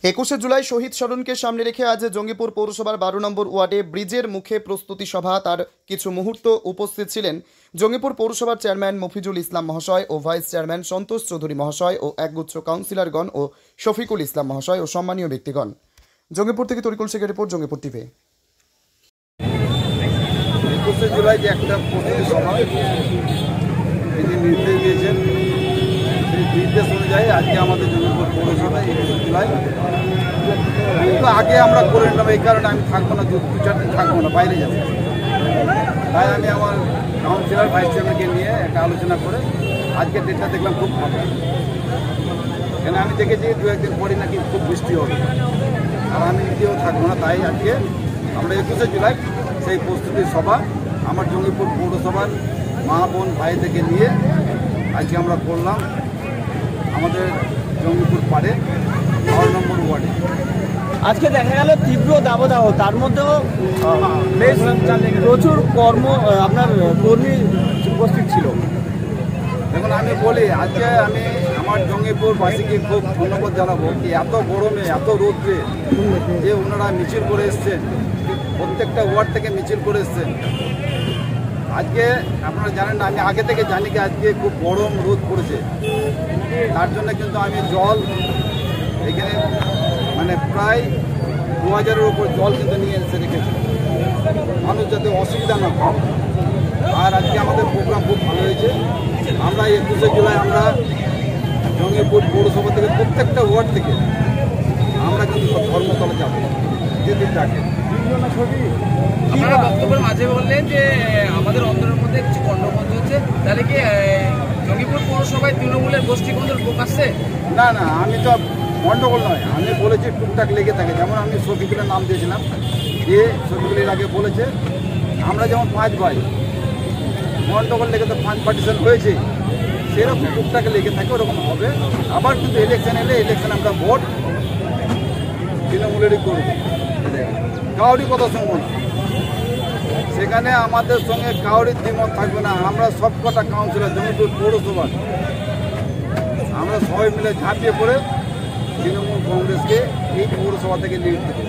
21শে জুলাই শহীদ স্মরণকে সামনে রেখে আজ জঙ্গিপুর পৌরসভার 12 নম্বর ওয়ার্ডে ব্রিজের মুখে প্রস্তুতি সভা। তার কিছু মুহূর্ত উপস্থিত ছিলেন জঙ্গিপুর পৌরসভার চেয়ারম্যান মফিজুল ইসলাম মহাশয় ও ভাইস চেয়ারম্যান সন্তোষ চৌধুরী মহাশয় ও একগুচ্ছ কাউন্সিলরগণ ও শফিকুল ইসলাম মহাশয় ও সম্মানীয় ব্যক্তিগণ। জঙ্গিপুর থেকে তরিকুল শেখের রিপোর্ট, জঙ্গিপুর টিভি। 21শে জুলাই যে একটা প্রস্তুতি সভা তিনি নির্দেশ দিয়েছেন, সেই নির্দেশ অনুযায়ী আজকে আমাদের জঙ্গিপুর পৌরসভায় 21শে জুলাই। কিন্তু আগে আমরা করে নিলাম, এই কারণে আমি থাকবো না, 2-4 দিন থাকবো না, বাইরে যাবো। তাই আমি আমার কাউন্সিলর ভাইস চেয়ারম্যানকে নিয়ে একটা আলোচনা করে আজকে ডেটটা দেখলাম খুব ভালো। কেন আমি দেখেছি 2-1 দিন পরে নাকি খুব বৃষ্টি হবে, আর আমি নিজেও থাকবো না। তাই আজকে আমরা 21শে জুলাই সেই প্রস্তুতির সভা আমার জঙ্গিপুর পৌরসভার মা বোন ভাই থেকে নিয়ে আজকে আমরা করলাম আমাদের জঙ্গিপুর পাড়ে 12 নম্বর ওয়ার্ডে। আজকে দেখা গেল তীব্র দাবদাহ, তার মধ্যেও বেশ প্রচুর আপনার কর্মী উপস্থিত ছিল। দেখুন, আমি বলি আজকে আমি আমার জঙ্গিপুরবাসীকে খুব ধন্যবাদ জানাবো কি এত গরমে এত রোদ্রে যে ওনারা মিছিল করে এসছেন, প্রত্যেকটা ওয়ার্ড থেকে মিছিল করে এসছেন। আজকে আপনারা জানেন না, আমি আগে থেকে জানি কি আজকে খুব গরম রোদ পড়েছে, তার জন্য কিন্তু আমি জল এখানে মানে প্রায় 2000-এর উপর জল কিন্তু নিয়ে এসে রেখেছি, মানুষ যাতে অসুবিধা না হয়। আর আজকে আমাদের প্রোগ্রাম খুব ভালো হয়েছে। আমরা 21শে জুলাই আমরা জঙ্গিপুর পৌরসভা থেকে প্রত্যেকটা ওয়ার্ড থেকে আমরা কিন্তু ধর্মতলা যাবো, যেদিন ডাকে। আপনারা বক্তব্যের মাঝে বললেন যে আমাদের অন্তরের মধ্যে কিছু গণ্ডগোল হচ্ছে, তাহলে কি জঙ্গিপুর পৌরসভায় তৃণমূলের গোষ্ঠীদ্বন্দ্ব ঢোকাচ্ছে? না না, আমি তো গণ্ডগোল নয়, আমি বলেছি টুকটাক লেগে থাকে। যেমন আমি শফিকুলের নাম দিয়েছিলাম, দিয়ে শফিকুলের আগে বলেছে আমরা যেমন 5 ভাই, গণ্ডগোল লেগে তো 5 পার্টিশন হয়েছে, সেরকম টুকটাক লেগে থাকে, ওরকম হবে। আবার কিন্তু ইলেকশন এলে ইলেকশন আমরা ভোট তৃণমূলেরই করব, কাউরি কথা শুনবো না। সেখানে আমাদের সঙ্গে কাউরি দ্বিমত থাকবে না। আমরা সবকটা কাউন্সিলর জঙ্গিপুর পৌরসভার আমরা সবাই মিলে ঝাঁপিয়ে পড়ে তৃণমূল কংগ্রেসকে এই পৌরসভা থেকে লিড দেবো।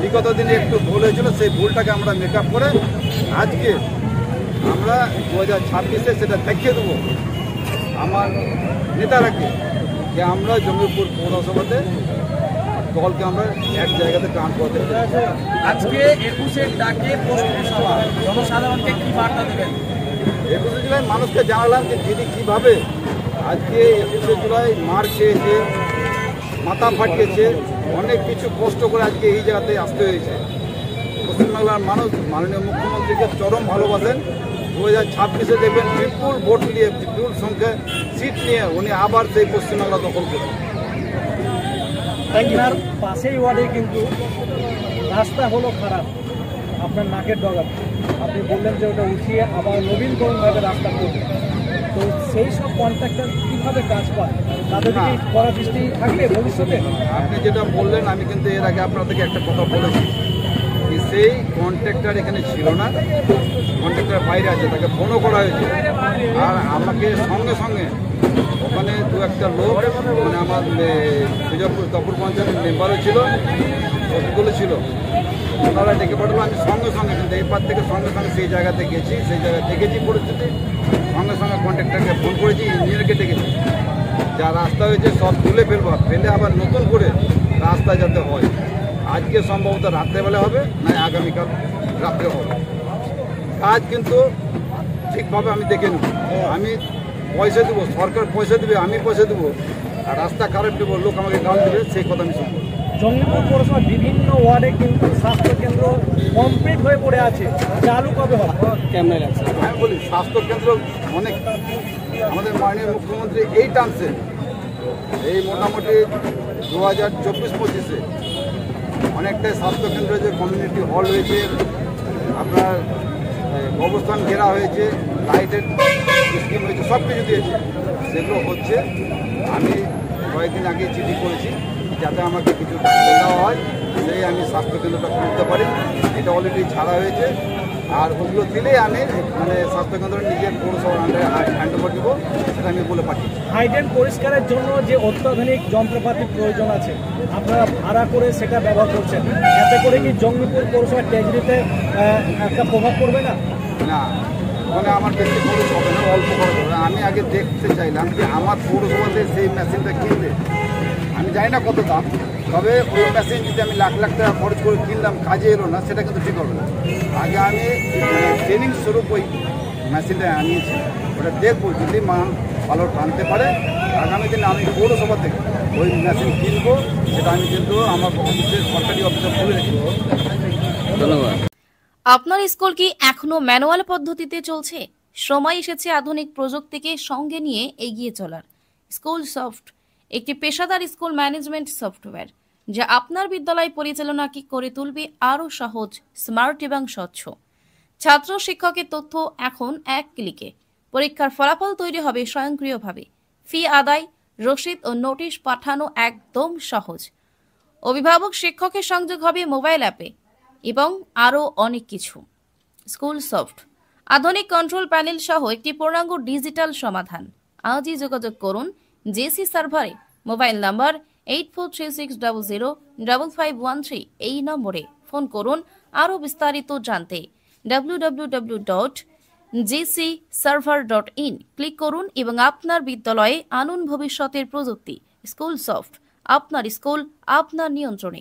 বিগত দিনে একটু ভুল হয়েছিল, সেই ভুলটাকে আমরা মেকআপ করে আজকে আমরা 2026-এ সেটা দেখিয়ে দেবো আমার নেতারাকে যে আমরা জঙ্গিপুর পৌরসভাতে দলকে আমরা এক জায়গাতে টান করতে। আজকে 21-এর ডাকে প্রস্তুতি সভা, জনসাধারণকে কি বার্তা দেবেন? 21শে জুলাই মানুষকে জানালাম যে দিদি কীভাবে আজকে 21শে জুলাই মার খেয়েছে, মাথা ফাটিয়েছে, অনেক কিছু কষ্ট করে আজকে এই জায়গাতে আসতে হয়েছে। পশ্চিমবাংলার মানুষ মাননীয় মুখ্যমন্ত্রীকে চরম ভালোবাসেন। 2026-এ দেখবেন বিপুল ভোট নিয়ে, বিপুল সংখ্যায় সিট নিয়ে উনি আবার সেই পশ্চিমবাংলা দখল করবেন। আপনার পাশেই ওয়ার্ডে কিন্তু রাস্তা হলো খারাপ, আপনার নাকের ডগাতে আপনি বললেন যে ওটা উঠিয়ে আবার নবীনকরণভাবে রাস্তা করবে, তো সেই সব কন্ট্রাক্টর কীভাবে কাজ পায়, তাদের কি কড়া দৃষ্টি থাকবে ভবিষ্যতে? আপনি যেটা বললেন, আমি কিন্তু এর আগে আপনাদেরকে একটা কথা বলেছি যে সেই কন্ট্রাক্টর এখানে ছিল না, কন্ট্রাক্টর বাইরে আছে, তাকে ফোনও করা হয়েছে। আর আমাকে সঙ্গে সঙ্গে ওখানে 2-1টা লোক, মানে আমার বিজয়পুর তপুর পঞ্চায়েতের মেম্বারও ছিল, সবগুলো ছিল, ওনারা ডেকে পাঠালো। আমি সঙ্গে সঙ্গে কিন্তু এরপর থেকে সঙ্গে সঙ্গে সেই জায়গাতে গেছি, সেই জায়গায় দেখেছি পরিস্থিতি, সঙ্গে সঙ্গে কন্ট্রাক্টরকে ফোন করেছি, ইঞ্জিনিয়ারকে ডেকেছি। যা রাস্তা হয়েছে সব তুলে ফেলবো, ফেলে আবার নতুন করে রাস্তা যাতে হয়। আজকে সম্ভবত রাত্রেবেলা হবে, না আগামীকাল রাত্রে হবে। কাজ কিন্তু ঠিকভাবে আমি দেখে নেব। আমি পয়সা দেবো, সরকার পয়সা দেবে, আমি পয়সা দেবো, আর রাস্তা খারাপ দেবো, লোক আমাকে গাল দেবে, সেই কথা আমি শুনবো। জঙ্গিপুর পৌরসভার বিভিন্ন ওয়ার্ডে কিন্তু স্বাস্থ্যকেন্দ্র কমপ্লিট হয়ে পড়ে আছে, চালু কবে হবে? কেমন লাগছে? আমি বলি স্বাস্থ্যকেন্দ্র অনেক, আমাদের মাননীয় মুখ্যমন্ত্রী এই টানছে, এই মোটামুটি 2024-25-এ অনেকটাই স্বাস্থ্যকেন্দ্র হয়েছে, কমিউনিটি হল হয়েছে, আপনার অবস্থান ঘেরা হয়েছে, লাইটের স্কিম হয়েছে, সব কিছু দিয়েছে, সেগুলো হচ্ছে। আমি কয়েকদিন আগে চিঠি করেছি যাতে আমাকে কিছু দেওয়া হয়, সেই আমি স্বাস্থ্যকেন্দ্রটা খুলতে পারি। এটা অলরেডি ছাড়া হয়েছে, আর ওগুলো দিলেই আমি মানে স্বাস্থ্যকেন্দ্র নিজের পৌরসভার আন্ডারে হ্যান্ড ওভার দিব, সেটা আমি বলে পাঠিয়েছি। হাইডেন পরিষ্কারের জন্য যে অত্যাধুনিক যন্ত্রপাতির প্রয়োজন আছে আপনারা ভাড়া করে সেটা ব্যবহার করছেন, এতে করে কি জঙ্গিপুর পৌরসভার ট্রেজারিতে একটা প্রভাব পড়বে না? না, মানে আমার বেশি খরচ হবে না, অল্প খরচ হবে। আমি আগে দেখতে চাইলাম যে আমার পৌরসভাতে সেই মেশিনটা কিনলে, আমি জানি না কত দাম, তবে ওই মেশিন যদি আমি লাখ লাখ টাকা খরচ করে কিনলাম, কাজে এলো না, সেটা কিন্তু ঠিক হবে না। আগে আমি ট্রেনিং স্বরূপ ওই মেশিনটা আনিয়েছি, ওটা দেখবো যদি মান ভালো টানতে পারে আগামী দিনে আমি পৌরসভা থেকে ওই মেশিন কিনবো, সেটা আমি কিন্তু আমার অফিসের সরকারি অফিসে বলে রেখেছি। ধন্যবাদ। আপনার স্কুল কি এখনো ম্যানুয়াল পদ্ধতিতে চলছে? সময় এসেছে আধুনিক প্রযুক্তিকে সঙ্গে নিয়ে এগিয়ে চলার। স্কুল সফট একটি পেশাদার স্কুল ম্যানেজমেন্ট সফটওয়্যার যা আপনার বিদ্যালয় পরিচালনাকে করে তুলবে আরও সহজ, স্মার্ট এবং স্বচ্ছ। ছাত্র শিক্ষকের তথ্য এখন এক ক্লিকে। পরীক্ষার ফলাফল তৈরি হবে স্বয়ংক্রিয়ভাবে। ফি আদায়, রসিদ ও নোটিশ পাঠানো একদম সহজ। অভিভাবক শিক্ষকের সংযোগ হবে মোবাইল অ্যাপে এবং আরও অনেক কিছু। স্কুল সফট আধুনিক কন্ট্রোল প্যানেল সহ একটি পূর্ণাঙ্গ ডিজিটাল সমাধান। আজই যোগাযোগ করুন জেসি সার্ভারে। মোবাইল নাম্বার 8436005513 এই নম্বরে ফোন করুন আরও বিস্তারিত জানতে। www.jcserver.in ক্লিক করুন এবং আপনার বিদ্যালয়ে আনুন ভবিষ্যতের প্রযুক্তি। স্কুল সফট, আপনার স্কুল আপনার নিয়ন্ত্রণে।